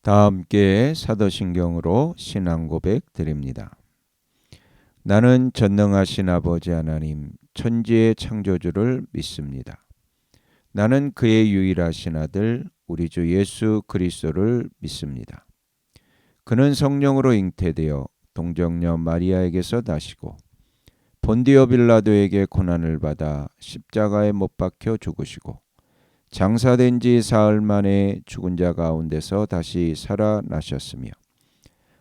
다 함께 사도신경으로 신앙 고백 드립니다. 나는 전능하신 아버지 하나님 천지의 창조주를 믿습니다. 나는 그의 유일하신 아들 우리 주 예수 그리스도를 믿습니다. 그는 성령으로 잉태되어 동정녀 마리아에게서 나시고 본디오 빌라도에게 고난을 받아 십자가에 못 박혀 죽으시고 장사된 지 사흘 만에 죽은 자 가운데서 다시 살아나셨으며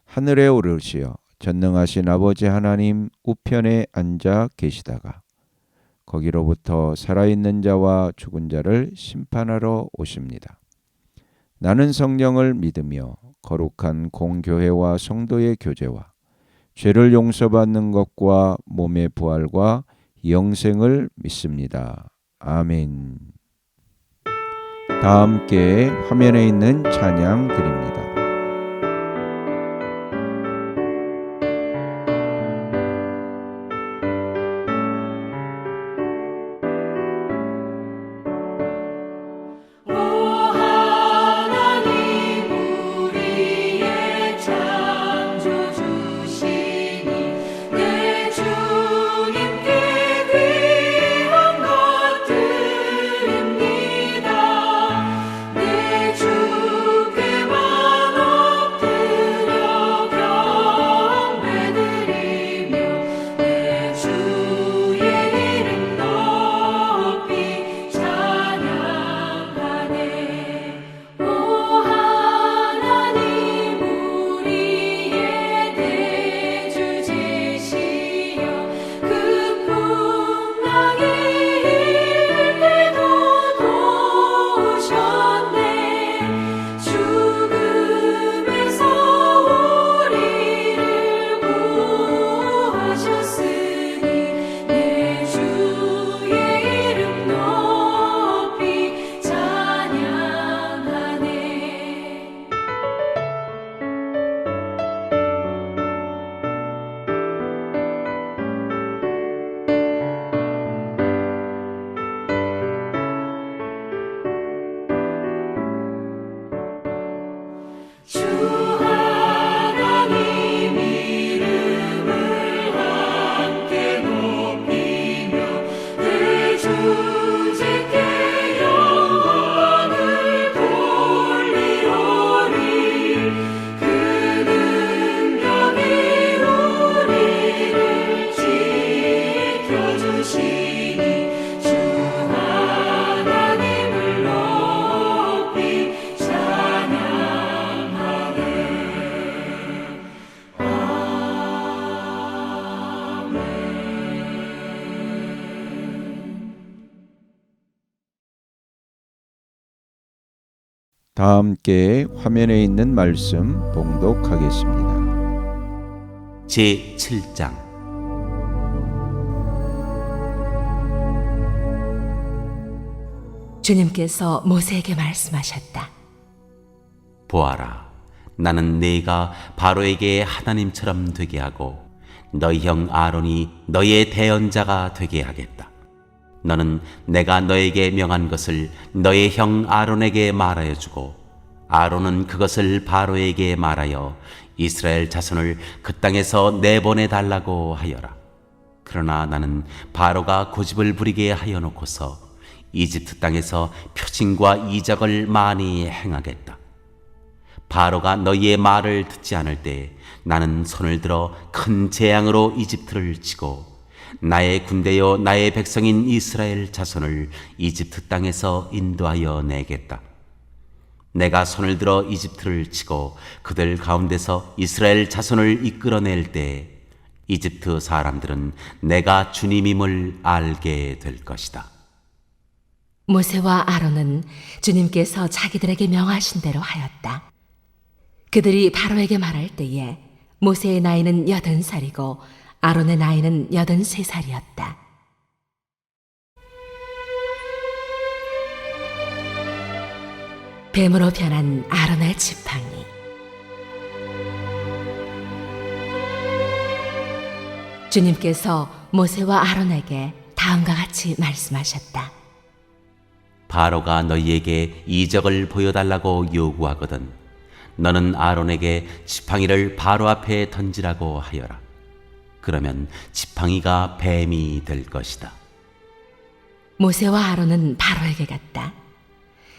하늘에 오르시어 전능하신 아버지 하나님 우편에 앉아 계시다가 거기로부터 살아있는 자와 죽은 자를 심판하러 오십니다. 나는 성령을 믿으며 거룩한 공교회와 성도의 교제와 죄를 용서받는 것과 몸의 부활과 영생을 믿습니다. 아멘. 다 함께 화면에 있는 찬양 드립니다. 다 함께 화면에 있는 말씀 봉독하겠습니다. 제7장 주님께서 모세에게 말씀하셨다. 보아라, 나는 네가 바로에게 하나님처럼 되게 하고 너희 형 아론이 너희의 대언자가 되게 하겠다. 너는 내가 너에게 명한 것을 너의 형 아론에게 말하여 주고 아론은 그것을 바로에게 말하여 이스라엘 자손을 그 땅에서 내보내 달라고 하여라. 그러나 나는 바로가 고집을 부리게 하여 놓고서 이집트 땅에서 표징과 이적을 많이 행하겠다. 바로가 너희의 말을 듣지 않을 때 나는 손을 들어 큰 재앙으로 이집트를 치고 나의 군대요 나의 백성인 이스라엘 자손을 이집트 땅에서 인도하여 내겠다. 내가 손을 들어 이집트를 치고 그들 가운데서 이스라엘 자손을 이끌어낼 때 이집트 사람들은 내가 주님임을 알게 될 것이다. 모세와 아론은 주님께서 자기들에게 명하신 대로 하였다. 그들이 바로에게 말할 때에 모세의 나이는 80살이고 아론의 나이는 83살이었다. 뱀으로 변한 아론의 지팡이. 주님께서 모세와 아론에게 다음과 같이 말씀하셨다. 바로가 너희에게 이적을 보여달라고 요구하거든 너는 아론에게 지팡이를 바로 앞에 던지라고 하여라. 그러면 지팡이가 뱀이 될 것이다. 모세와 아론은 바로에게 갔다.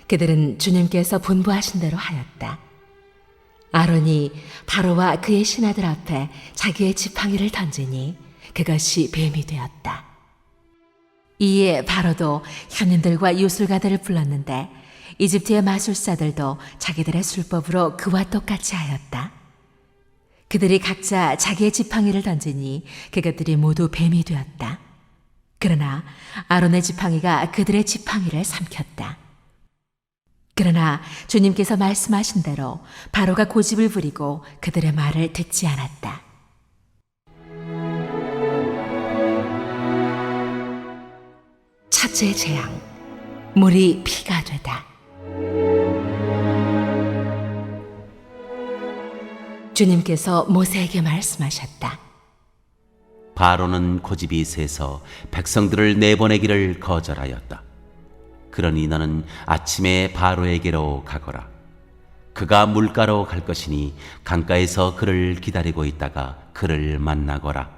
그들은 주님께서 분부하신 대로 하였다. 아론이 바로와 그의 신하들 앞에 자기의 지팡이를 던지니 그것이 뱀이 되었다. 이에 바로도 현인들과 요술가들을 불렀는데 이집트의 마술사들도 자기들의 술법으로 그와 똑같이 하였다. 그들이 각자 자기의 지팡이를 던지니 그것들이 모두 뱀이 되었다. 그러나 아론의 지팡이가 그들의 지팡이를 삼켰다. 그러나 주님께서 말씀하신 대로 바로가 고집을 부리고 그들의 말을 듣지 않았다. 첫째 재앙, 물이 피가 되다. 주님께서 모세에게 말씀하셨다. 바로는 고집이 세서 백성들을 내보내기를 거절하였다. 그러니 너는 아침에 바로에게로 가거라. 그가 물가로 갈 것이니 강가에서 그를 기다리고 있다가 그를 만나거라.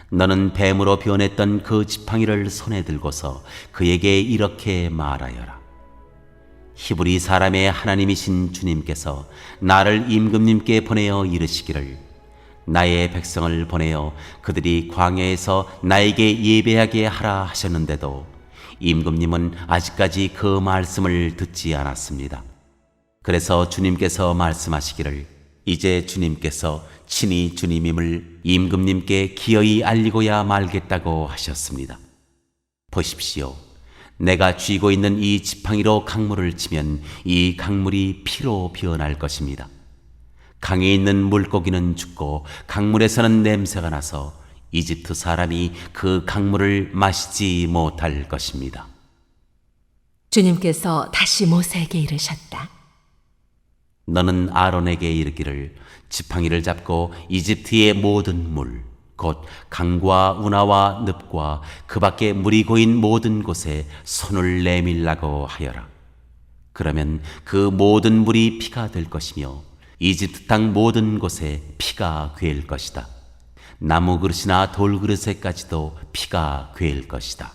너는 뱀으로 변했던 그 지팡이를 손에 들고서 그에게 이렇게 말하여라. 히브리 사람의 하나님이신 주님께서 나를 임금님께 보내어 이르시기를 나의 백성을 보내어 그들이 광야에서 나에게 예배하게 하라 하셨는데도 임금님은 아직까지 그 말씀을 듣지 않았습니다. 그래서 주님께서 말씀하시기를 이제 주님께서 친히 주님임을 임금님께 기어이 알리고야 말겠다고 하셨습니다. 보십시오. 내가 쥐고 있는 이 지팡이로 강물을 치면 이 강물이 피로 변할 것입니다. 강에 있는 물고기는 죽고 강물에서는 냄새가 나서 이집트 사람이 그 강물을 마시지 못할 것입니다. 주님께서 다시 모세에게 이르셨다. 너는 아론에게 이르기를 지팡이를 잡고 이집트의 모든 물, 곧 강과 운하와 늪과 그 밖에 물이 고인 모든 곳에 손을 내밀라고 하여라. 그러면 그 모든 물이 피가 될 것이며 이집트 땅 모든 곳에 피가 괴일 것이다. 나무 그릇이나 돌 그릇에까지도 피가 괴일 것이다.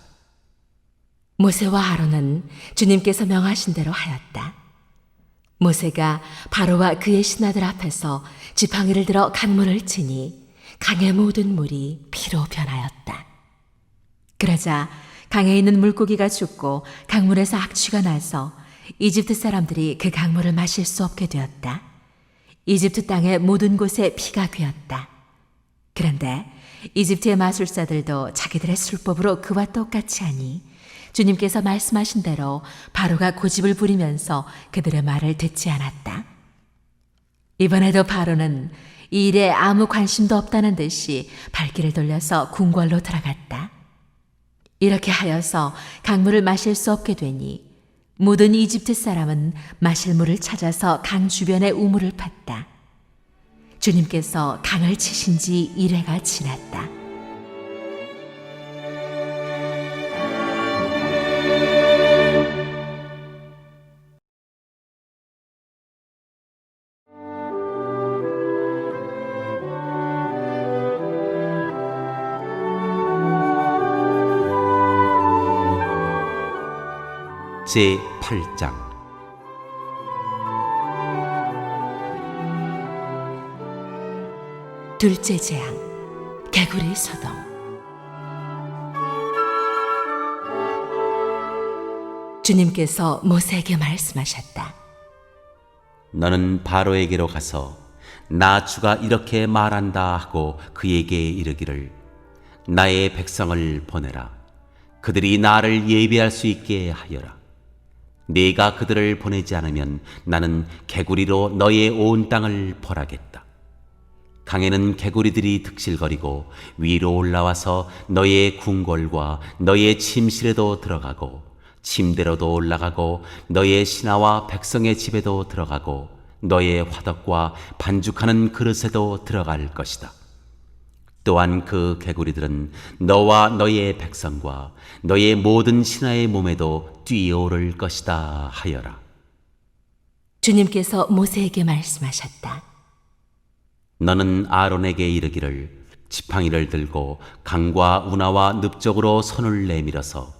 모세와 아론은 주님께서 명하신 대로 하였다. 모세가 바로와 그의 신하들 앞에서 지팡이를 들어 강물을 치니 강의 모든 물이 피로 변하였다. 그러자 강에 있는 물고기가 죽고 강물에서 악취가 나서 이집트 사람들이 그 강물을 마실 수 없게 되었다. 이집트 땅의 모든 곳에 피가 괴었다. 그런데 이집트의 마술사들도 자기들의 술법으로 그와 똑같이 하니 주님께서 말씀하신 대로 바로가 고집을 부리면서 그들의 말을 듣지 않았다. 이번에도 바로는 이 일에 아무 관심도 없다는 듯이 발길을 돌려서 궁궐로 들어갔다. 이렇게 하여서 강물을 마실 수 없게 되니 모든 이집트 사람은 마실 물을 찾아서 강 주변의 우물을 팠다. 주님께서 강을 치신 지 1회가 지났다. 제8장 둘째 재앙, 개구리 소동. 주님께서 모세에게 말씀하셨다. 너는 바로에게로 가서 나 주가 이렇게 말한다 하고 그에게 이르기를 나의 백성을 보내라. 그들이 나를 예배할 수 있게 하여라. 네가 그들을 보내지 않으면 나는 개구리로 너의 온 땅을 벌하겠다. 강에는 개구리들이 득실거리고 위로 올라와서 너의 궁궐과 너의 침실에도 들어가고 침대로도 올라가고 너의 신하와 백성의 집에도 들어가고 너의 화덕과 반죽하는 그릇에도 들어갈 것이다. 또한 그 개구리들은 너와 너의 백성과 너의 모든 신하의 몸에도 뛰어오를 것이다 하여라. 주님께서 모세에게 말씀하셨다. 너는 아론에게 이르기를 지팡이를 들고 강과 운하와 늪쪽으로 손을 내밀어서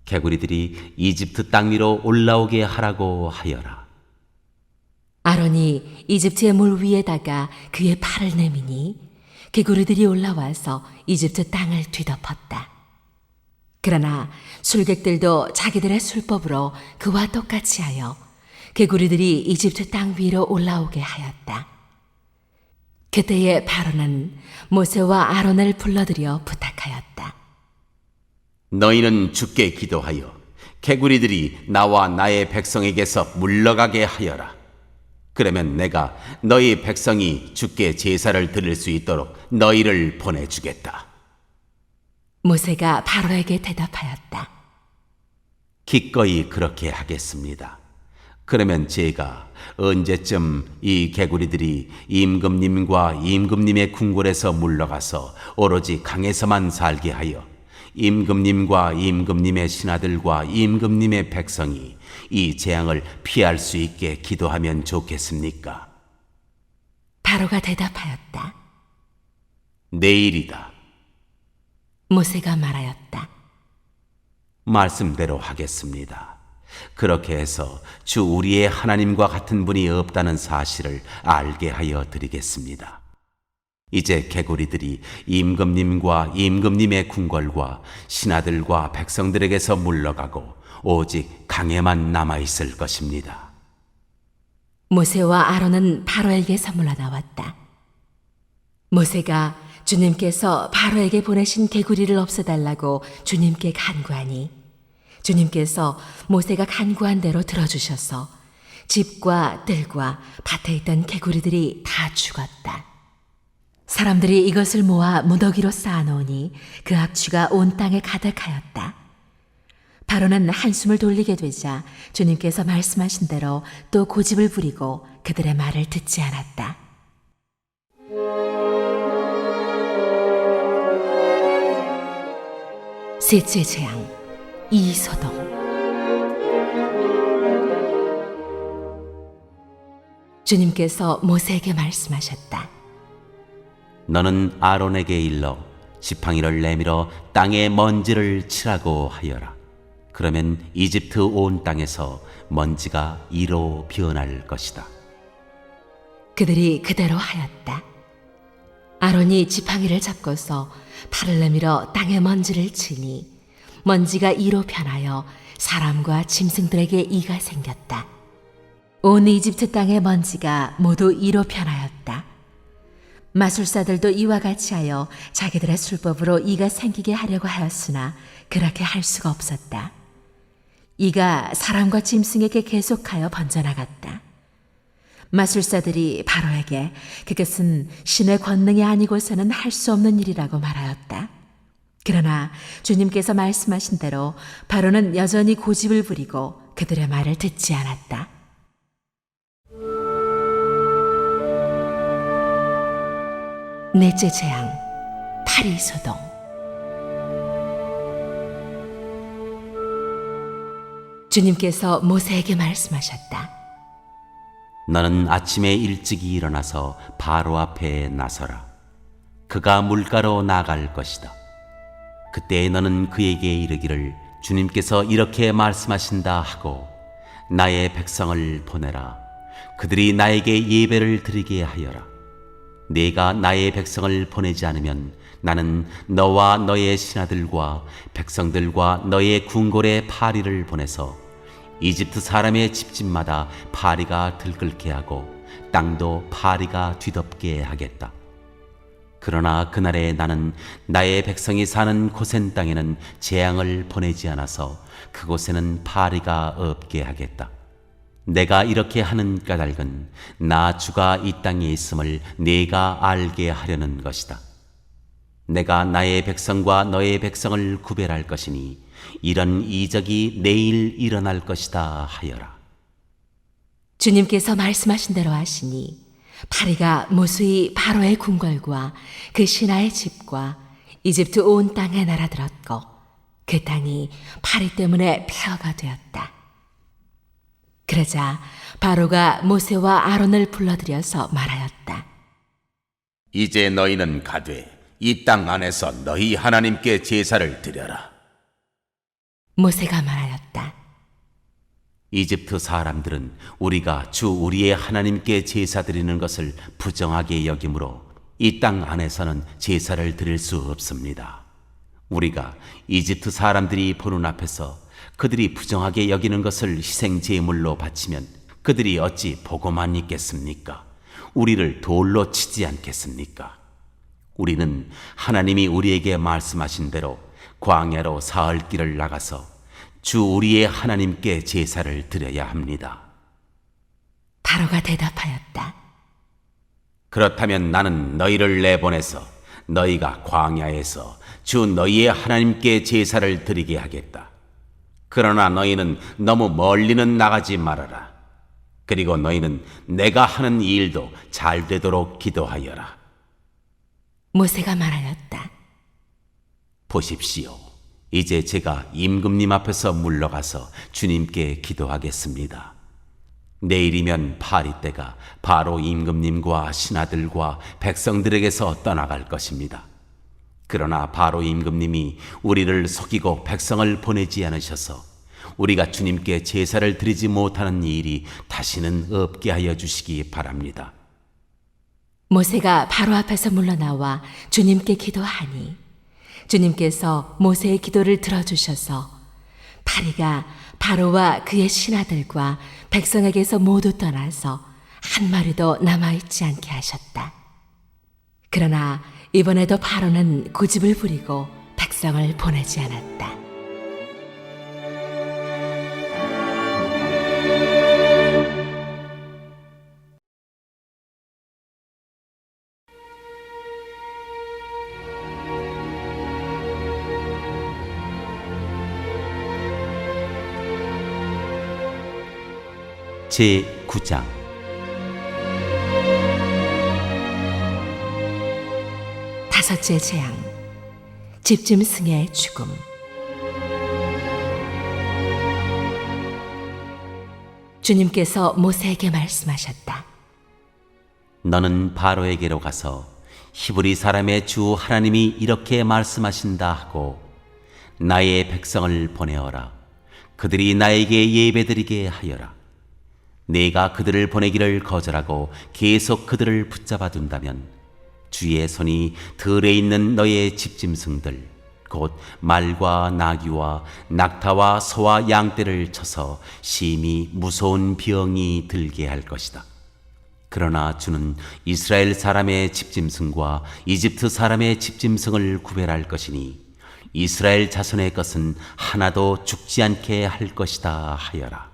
개구리들이 이집트 땅 위로 올라오게 하라고 하여라. 아론이 이집트의 물 위에다가 그의 팔을 내미니 개구리들이 올라와서 이집트 땅을 뒤덮었다. 그러나 술객들도 자기들의 술법으로 그와 똑같이 하여 개구리들이 이집트 땅 위로 올라오게 하였다. 그때에 바로는 모세와 아론을 불러들여 부탁하였다. 너희는 주께 기도하여 개구리들이 나와 나의 백성에게서 물러가게 하여라. 그러면 내가 너희 백성이 주께 제사를 드릴 수 있도록 너희를 보내주겠다. 모세가 바로에게 대답하였다. 기꺼이 그렇게 하겠습니다. 그러면 제가 언제쯤 이 개구리들이 임금님과 임금님의 궁궐에서 물러가서 오로지 강에서만 살게 하여 임금님과 임금님의 신하들과 임금님의 백성이 이 재앙을 피할 수 있게 기도하면 좋겠습니까? 바로가 대답하였다. 내일이다. 모세가 말하였다. 말씀대로 하겠습니다. 그렇게 해서 주 우리의 하나님과 같은 분이 없다는 사실을 알게 하여 드리겠습니다. 이제 개구리들이 임금님과 임금님의 궁궐과 신하들과 백성들에게서 물러가고 오직 강에만 남아있을 것입니다. 모세와 아론은 바로에게서 물러나왔다. 모세가 주님께서 바로에게 보내신 개구리를 없애달라고 주님께 간구하니 주님께서 모세가 간구한 대로 들어주셔서 집과 뜰과 밭에 있던 개구리들이 다 죽었다. 사람들이 이것을 모아 무더기로 쌓아놓으니 그 악취가 온 땅에 가득하였다. 바로는 한숨을 돌리게 되자 주님께서 말씀하신 대로 또 고집을 부리고 그들의 말을 듣지 않았다. 셋째 재앙, 이소동. 주님께서 모세에게 말씀하셨다. 너는 아론에게 일러 지팡이를 내밀어 땅에 먼지를 치라고 하여라. 그러면 이집트 온 땅에서 먼지가 이로 변할 것이다. 그들이 그대로 하였다. 아론이 지팡이를 잡고서 팔을 내밀어 땅에 먼지를 치니 먼지가 이로 변하여 사람과 짐승들에게 이가 생겼다. 온 이집트 땅의 먼지가 모두 이로 변하였다. 마술사들도 이와 같이 하여 자기들의 술법으로 이가 생기게 하려고 하였으나 그렇게 할 수가 없었다. 이가 사람과 짐승에게 계속하여 번져나갔다. 마술사들이 바로에게 그것은 신의 권능이 아니고서는 할 수 없는 일이라고 말하였다. 그러나 주님께서 말씀하신 대로 바로는 여전히 고집을 부리고 그들의 말을 듣지 않았다. 넷째 재앙, 파리소동. 주님께서 모세에게 말씀하셨다. 너는 아침에 일찍이 일어나서 바로 앞에 나서라. 그가 물가로 나갈 것이다. 그때 너는 그에게 이르기를 주님께서 이렇게 말씀하신다 하고 나의 백성을 보내라. 그들이 나에게 예배를 드리게 하여라. 네가 나의 백성을 보내지 않으면 나는 너와 너의 신하들과 백성들과 너의 궁궐에 파리를 보내서 이집트 사람의 집집마다 파리가 들끓게 하고 땅도 파리가 뒤덮게 하겠다. 그러나 그날에 나는 나의 백성이 사는 고센 땅에는 재앙을 보내지 않아서 그곳에는 파리가 없게 하겠다. 내가 이렇게 하는 까닭은 나 주가 이 땅에 있음을 네가 알게 하려는 것이다. 내가 나의 백성과 너의 백성을 구별할 것이니 이런 이적이 내일 일어날 것이다 하여라. 주님께서 말씀하신 대로 하시니 파리가 무수히 바로의 궁궐과 그 신하의 집과 이집트 온 땅에 날아들었고 그 땅이 파리 때문에 폐허가 되었다. 그러자 바로가 모세와 아론을 불러들여서 말하였다. 이제 너희는 가되 이 땅 안에서 너희 하나님께 제사를 드려라. 모세가 말하였다. 이집트 사람들은 우리가 주 우리의 하나님께 제사 드리는 것을 부정하게 여기므로 이 땅 안에서는 제사를 드릴 수 없습니다. 우리가 이집트 사람들이 보는 앞에서 그들이 부정하게 여기는 것을 희생 제물로 바치면 그들이 어찌 보고만 있겠습니까? 우리를 돌로 치지 않겠습니까? 우리는 하나님이 우리에게 말씀하신 대로 광야로 사흘 길을 나가서 주 우리의 하나님께 제사를 드려야 합니다. 바로가 대답하였다. 그렇다면 나는 너희를 내보내서 너희가 광야에서 주 너희의 하나님께 제사를 드리게 하겠다. 그러나 너희는 너무 멀리는 나가지 말아라. 그리고 너희는 내가 하는 이 일도 잘 되도록 기도하여라. 모세가 말하였다. 보십시오. 이제 제가 임금님 앞에서 물러가서 주님께 기도하겠습니다. 내일이면 파리 때가 바로 임금님과 신하들과 백성들에게서 떠나갈 것입니다. 그러나 바로 임금님이 우리를 속이고 백성을 보내지 않으셔서 우리가 주님께 제사를 드리지 못하는 이 일이 다시는 없게 하여 주시기 바랍니다. 모세가 바로 앞에서 물러나와 주님께 기도하니 주님께서 모세의 기도를 들어주셔서 파리가 바로와 그의 신하들과 백성에게서 모두 떠나서 한 마리도 남아있지 않게 하셨다. 그러나 이번에도 바로는 고집을 부리고 백성을 보내지 않았다. 제9장 다섯째 재앙, 집짐승의 죽음. 주님께서 모세에게 말씀하셨다. 너는 바로에게로 가서 히브리 사람의 주 하나님이 이렇게 말씀하신다 하고 나의 백성을 보내어라. 그들이 나에게 예배드리게 하여라. 내가 그들을 보내기를 거절하고 계속 그들을 붙잡아 둔다면 주의 손이 들에 있는 너의 집짐승들 곧 말과 나귀와 낙타와 소와 양떼를 쳐서 심히 무서운 병이 들게 할 것이다. 그러나 주는 이스라엘 사람의 집짐승과 이집트 사람의 집짐승을 구별할 것이니 이스라엘 자손의 것은 하나도 죽지 않게 할 것이다 하여라.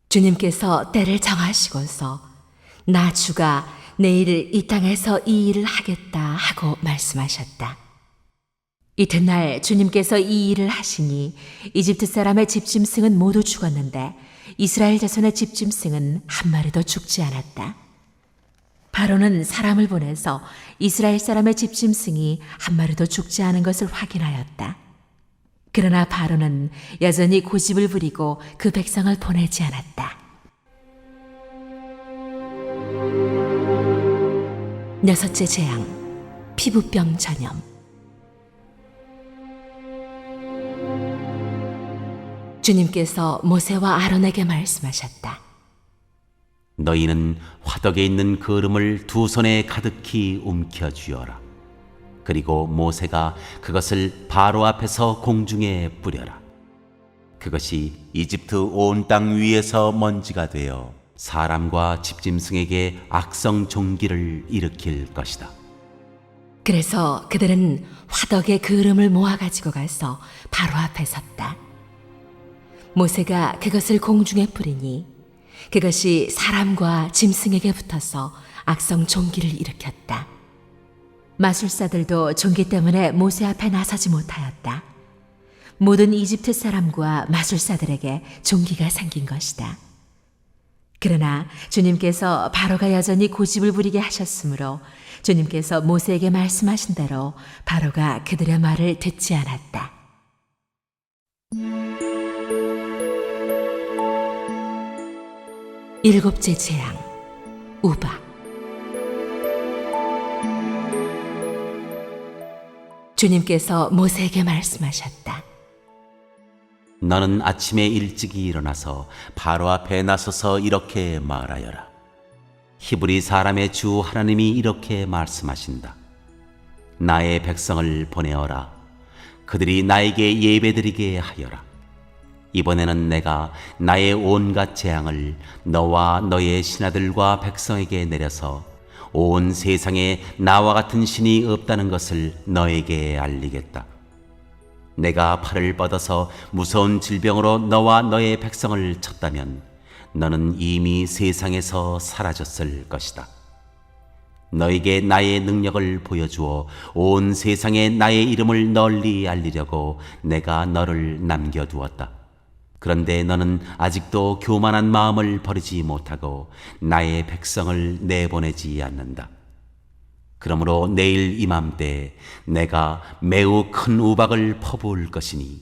주님께서 때를 정하시고서 나 주가 내일 이 땅에서 이 일을 하겠다 하고 말씀하셨다. 이튿날 주님께서 이 일을 하시니 이집트 사람의 집짐승은 모두 죽었는데 이스라엘 자손의 집짐승은 한 마리도 죽지 않았다. 바로는 사람을 보내서 이스라엘 사람의 집짐승이 한 마리도 죽지 않은 것을 확인하였다. 그러나 바로는 여전히 고집을 부리고 그 백성을 보내지 않았다. 여섯째 재앙, 피부병 전염. 주님께서 모세와 아론에게 말씀하셨다. 너희는 화덕에 있는 거름을 두 손에 가득히 움켜쥐어라. 그리고 모세가 그것을 바로 앞에서 공중에 뿌려라. 그것이 이집트 온 땅 위에서 먼지가 되어 사람과 집짐승에게 악성 종기를 일으킬 것이다. 그래서 그들은 화덕에 그름을 모아 가지고 가서 바로 앞에 섰다. 모세가 그것을 공중에 뿌리니 그것이 사람과 짐승에게 붙어서 악성 종기를 일으켰다. 마술사들도 종기 때문에 모세 앞에 나서지 못하였다. 모든 이집트 사람과 마술사들에게 종기가 생긴 것이다. 그러나 주님께서 바로가 여전히 고집을 부리게 하셨으므로 주님께서 모세에게 말씀하신 대로 바로가 그들의 말을 듣지 않았다. 일곱째 재앙, 우박. 주님께서 모세에게 말씀하셨다. 너는 아침에 일찍이 일어나서 바로 앞에 나서서 이렇게 말하여라. 히브리 사람의 주 하나님이 이렇게 말씀하신다. 나의 백성을 보내어라. 그들이 나에게 예배드리게 하여라. 이번에는 내가 나의 온갖 재앙을 너와 너의 신하들과 백성에게 내려서 온 세상에 나와 같은 신이 없다는 것을 너에게 알리겠다. 내가 팔을 뻗어서 무서운 질병으로 너와 너의 백성을 쳤다면 너는 이미 세상에서 사라졌을 것이다. 너에게 나의 능력을 보여주어 온 세상에 나의 이름을 널리 알리려고 내가 너를 남겨두었다. 그런데 너는 아직도 교만한 마음을 버리지 못하고 나의 백성을 내보내지 않는다. 그러므로 내일 이맘때 내가 매우 큰 우박을 퍼부을 것이니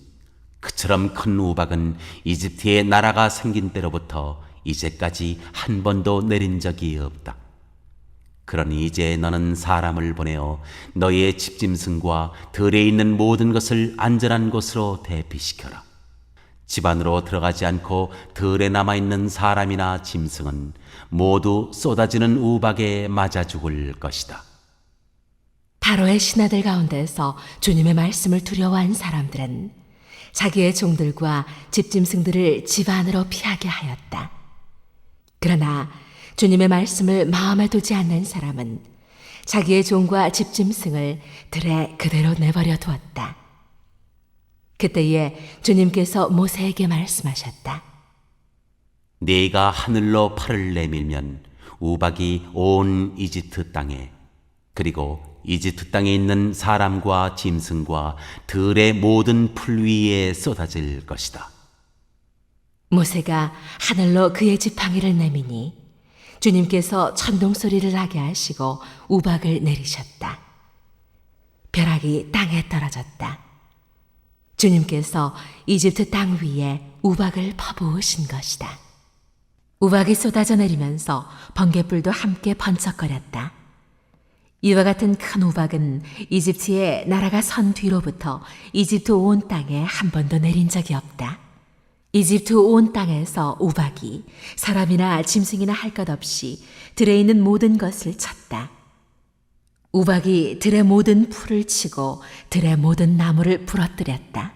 그처럼 큰 우박은 이집트의 나라가 생긴 때로부터 이제까지 한 번도 내린 적이 없다. 그러니 이제 너는 사람을 보내어 너의 집짐승과 들에 있는 모든 것을 안전한 곳으로 대피시켜라. 집 안으로 들어가지 않고 들에 남아있는 사람이나 짐승은 모두 쏟아지는 우박에 맞아 죽을 것이다. 바로의 신하들 가운데서 주님의 말씀을 두려워한 사람들은 자기의 종들과 집짐승들을 집 안으로 피하게 하였다. 그러나 주님의 말씀을 마음에 두지 않는 사람은 자기의 종과 집짐승을 들에 그대로 내버려 두었다. 그때에 주님께서 모세에게 말씀하셨다. 네가 하늘로 팔을 내밀면 우박이 온 이집트 땅에 그리고 이집트 땅에 있는 사람과 짐승과 들의 모든 풀 위에 쏟아질 것이다. 모세가 하늘로 그의 지팡이를 내미니 주님께서 천둥 소리를 나게 하시고 우박을 내리셨다. 벼락이 땅에 떨어졌다. 주님께서 이집트 땅 위에 우박을 퍼부으신 것이다. 우박이 쏟아져 내리면서 번갯불도 함께 번쩍거렸다. 이와 같은 큰 우박은 이집트의 나라가 선 뒤로부터 이집트 온 땅에 한 번도 내린 적이 없다. 이집트 온 땅에서 우박이 사람이나 짐승이나 할 것 없이 들에 있는 모든 것을 쳤다. 우박이 들의 모든 풀을 치고 들의 모든 나무를 부러뜨렸다.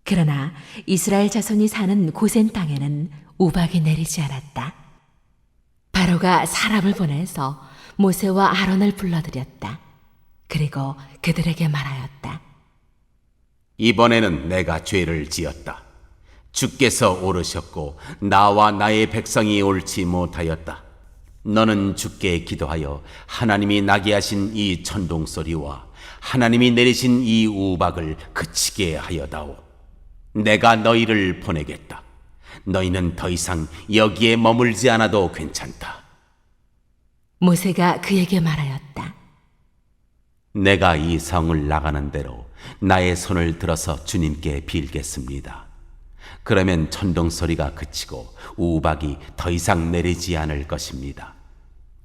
그러나 이스라엘 자손이 사는 고센 땅에는 우박이 내리지 않았다. 바로가 사람을 보내서 모세와 아론을 불러들였다. 그리고 그들에게 말하였다. 이번에는 내가 죄를 지었다. 주께서 오르셨고 나와 나의 백성이 옳지 못하였다. 너는 주께 기도하여 하나님이 나게 하신 이 천둥 소리와 하나님이 내리신 이 우박을 그치게 하여다오. 내가 너희를 보내겠다. 너희는 더 이상 여기에 머물지 않아도 괜찮다. 모세가 그에게 말하였다. 내가 이 성을 나가는 대로 나의 손을 들어서 주님께 빌겠습니다. 그러면 천둥 소리가 그치고 우박이 더 이상 내리지 않을 것입니다.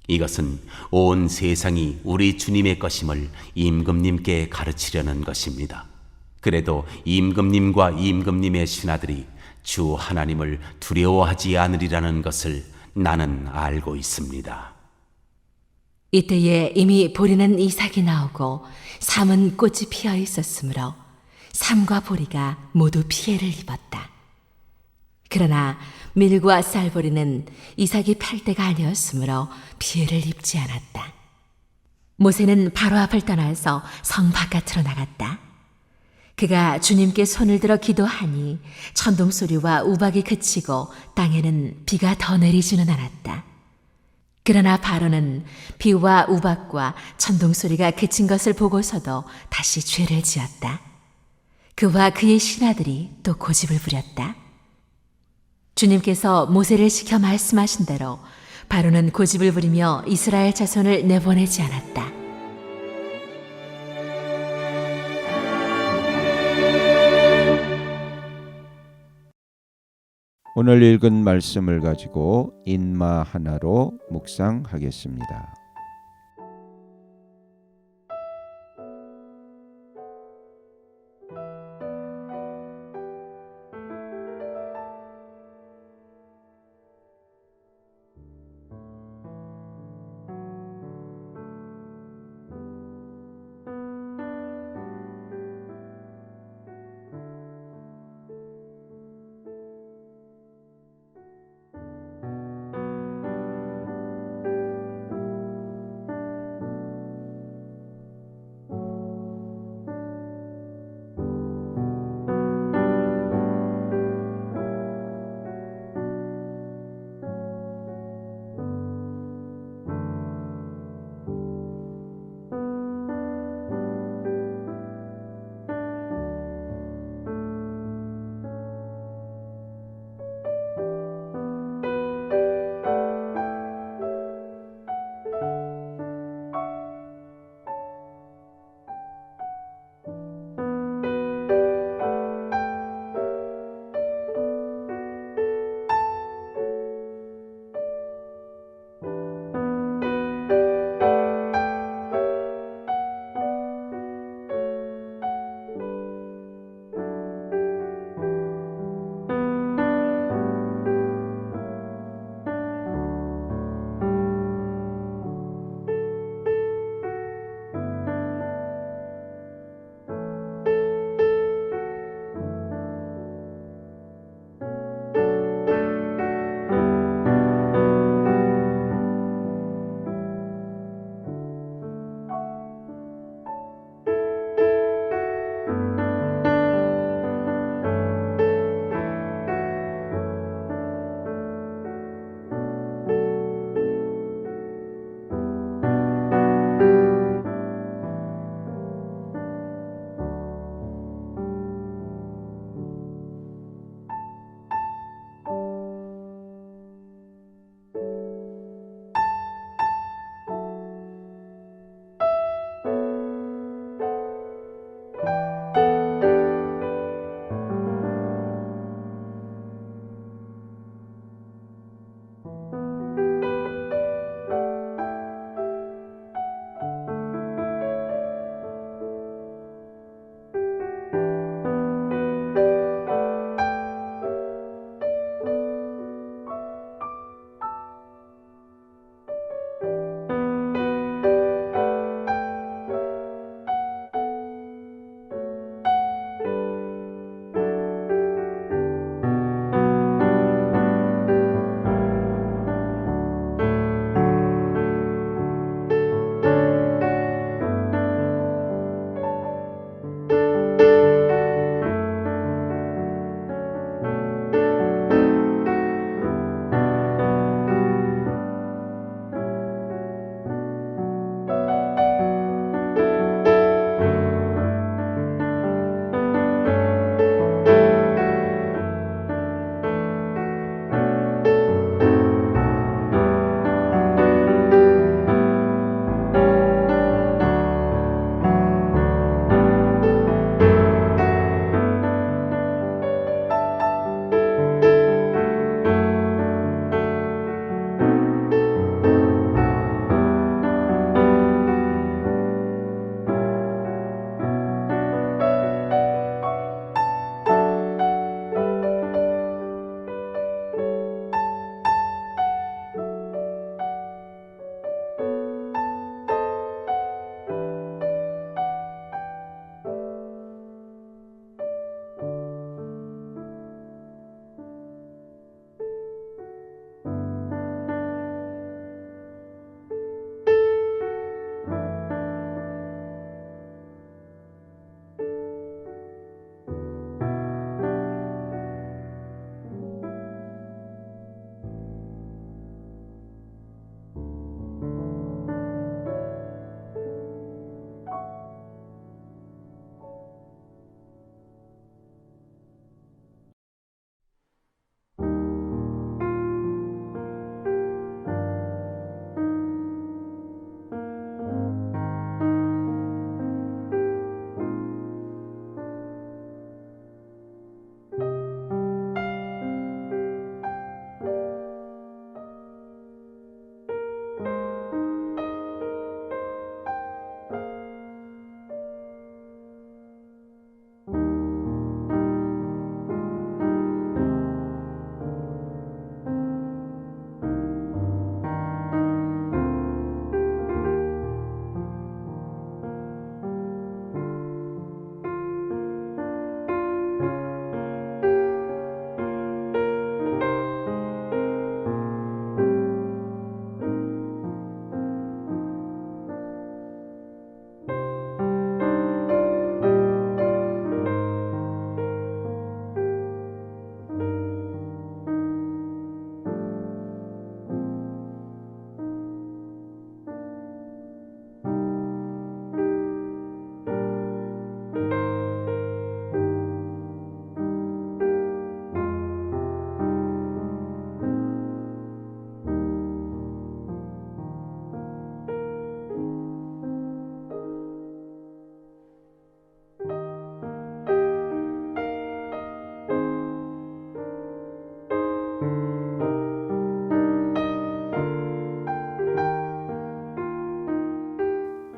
이것은 온 세상이 우리 주님의 것임을 임금님께 가르치려는 것입니다. 그래도 임금님과 임금님의 신하들이 주 하나님을 두려워하지 않으리라는 것을 나는 알고 있습니다. 이때에 이미 보리는 이삭이 나오고 삼은 꽃이 피어 있었으므로 삼과 보리가 모두 피해를 입었다. 그러나 밀과 쌀보리는 이삭이 팔 때가 아니었으므로 피해를 입지 않았다. 모세는 바로 앞을 떠나서 성 바깥으로 나갔다. 그가 주님께 손을 들어 기도하니 천둥 소리와 우박이 그치고 땅에는 비가 더 내리지는 않았다. 그러나 바로는 비와 우박과 천둥 소리가 그친 것을 보고서도 다시 죄를 지었다. 그와 그의 신하들이 또 고집을 부렸다. 주님께서 모세를 시켜 말씀하신 대로 바로는 고집을 부리며 이스라엘 자손을 내보내지 않았다. 오늘 읽은 말씀을 가지고 인마 하나로 묵상하겠습니다.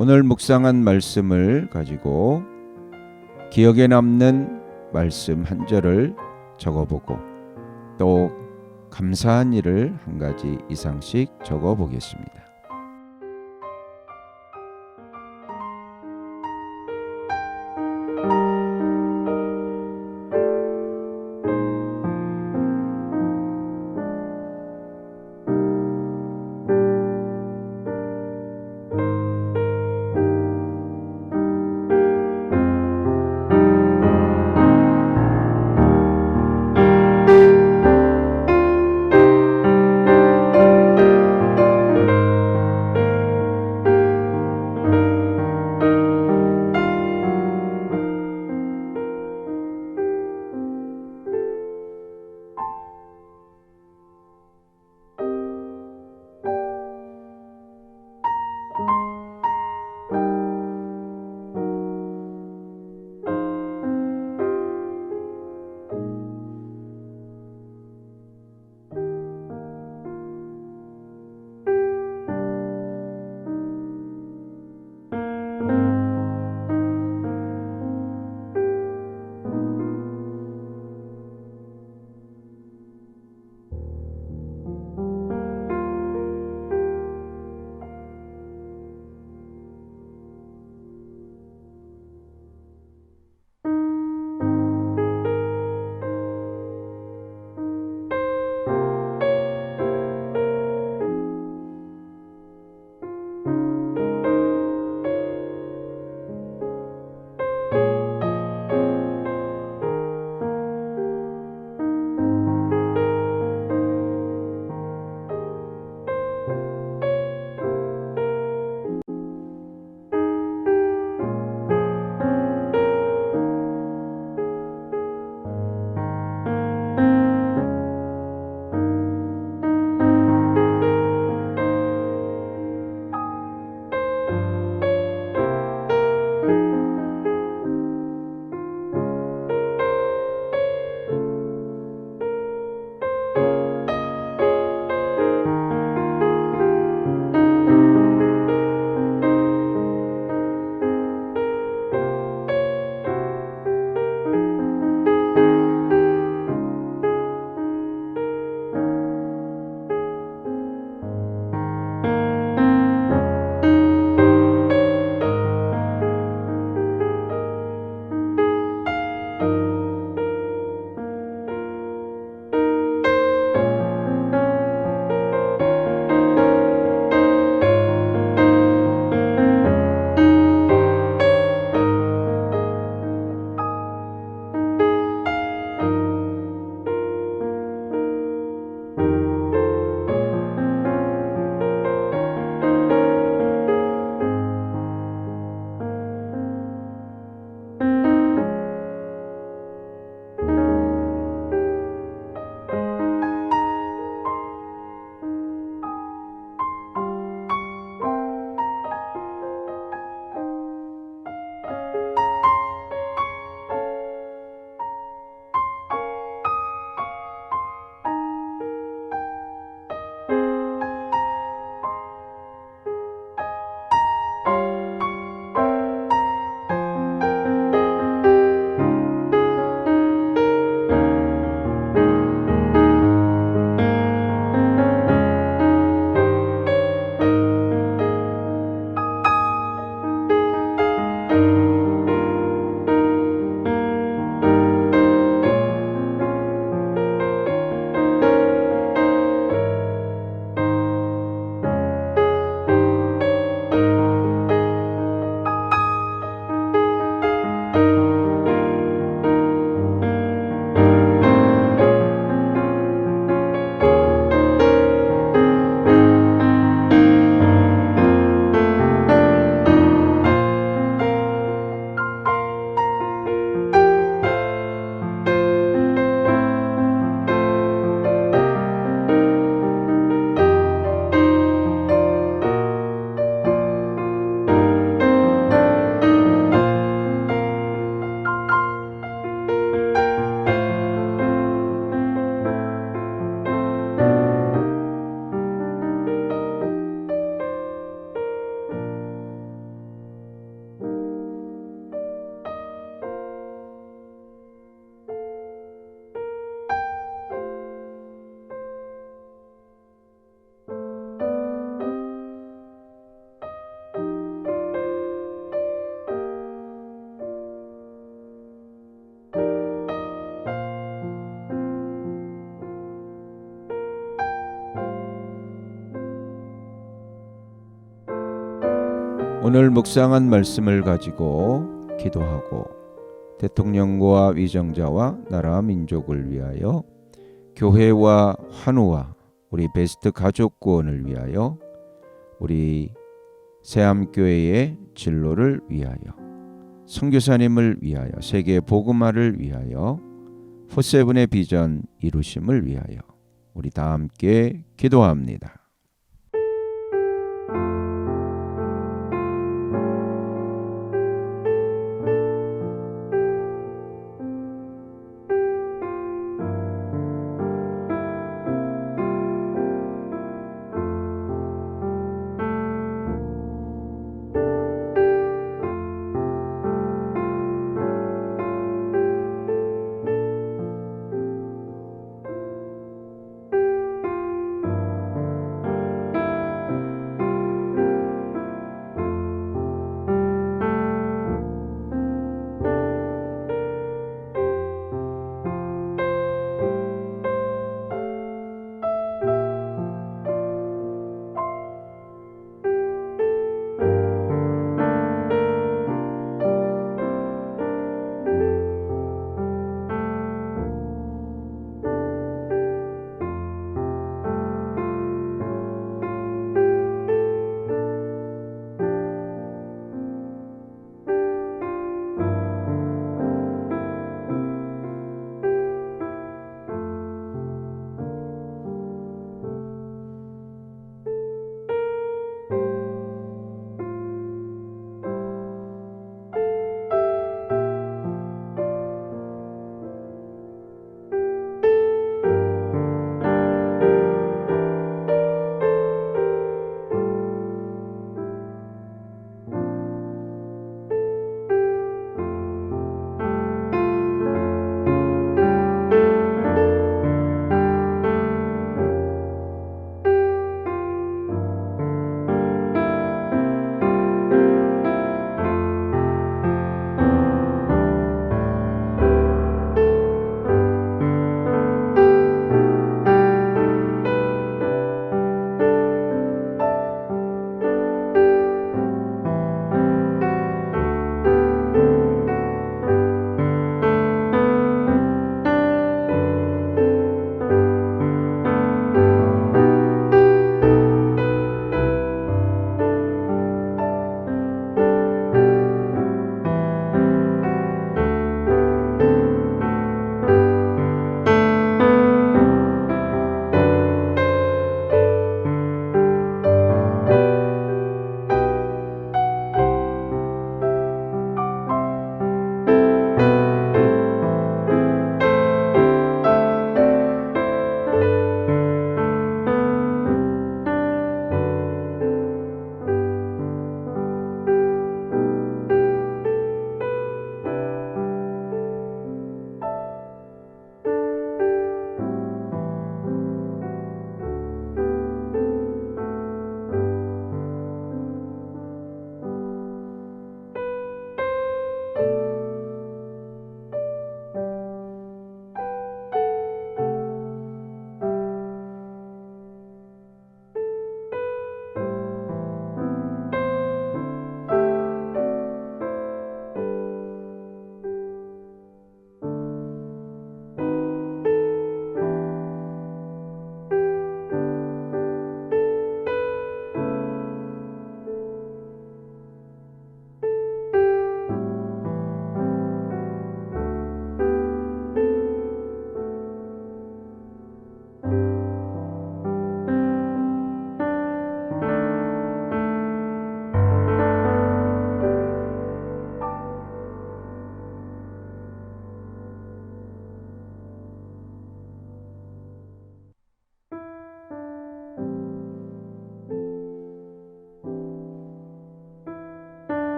오늘 묵상한 말씀을 가지고 기억에 남는 말씀 한 절을 적어보고 또 감사한 일을 한 가지 이상씩 적어보겠습니다. 오늘 묵상한 말씀을 가지고 기도하고 대통령과 위정자와 나라 민족을 위하여 교회와 환우와 우리 베스트 가족 구원을 위하여 우리 새암교회의 진로를 위하여 선교사님을 위하여 세계 복음화를 위하여 포세븐의 비전 이루심을 위하여 우리 다 함께 기도합니다.